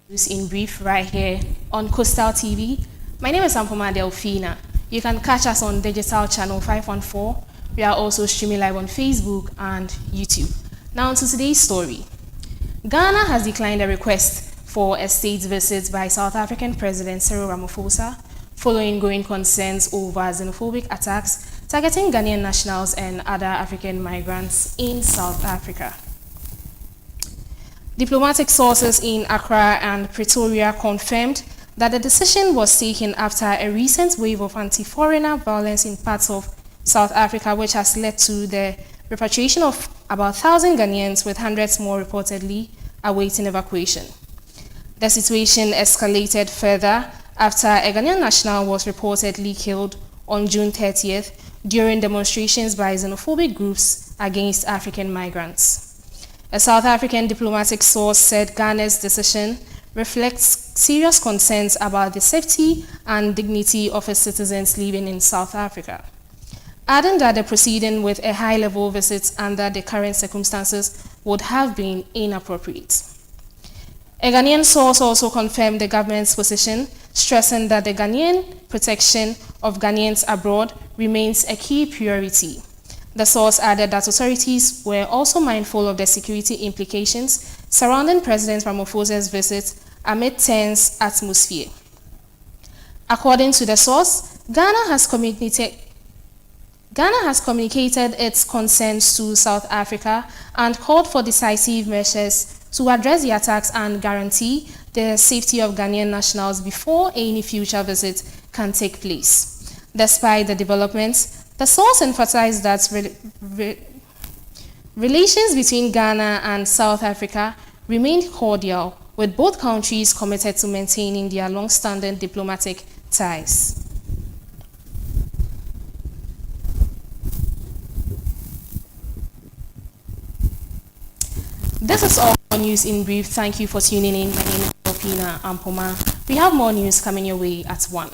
News in brief right here on Coastal TV. My name is AMPOMAA DELPHINA. You can catch us on digital channel 514. We are also streaming live on Facebook and YouTube. Now to today's story. Ghana has declined a request for a state visit by South African President Cyril Ramaphosa following growing concerns over xenophobic attacks targeting Ghanaian nationals and other African migrants in South Africa. Diplomatic sources in Accra and Pretoria confirmed that the decision was taken after a recent wave of anti-foreigner violence in parts of South Africa, which has led to the repatriation of about 1,000 Ghanaians, with hundreds more reportedly awaiting evacuation. The situation escalated further after a Ghanaian national was reportedly killed on June 30th during demonstrations by xenophobic groups against African migrants. A South African diplomatic source said Ghana's decision reflects serious concerns about the safety and dignity of its citizens living in South Africa, adding that the proceeding with a high-level visit under the current circumstances would have been inappropriate. A Ghanaian source also confirmed the government's position, stressing that the Ghanaian protection of Ghanaians abroad remains a key priority. The source added that authorities were also mindful of the security implications surrounding President Ramaphosa's visit amid tense atmosphere. According to the source, Ghana has communicated its concerns to South Africa and called for decisive measures to address the attacks and guarantee the safety of Ghanaian nationals before any future visit can take place. Despite the developments, the source emphasized that relations between Ghana and South Africa remained cordial, with both countries committed to maintaining their long-standing diplomatic ties. This is all news in brief. Thank you for tuning in. My name is DELPHINA AMPOMAA. We have more news coming your way at 1.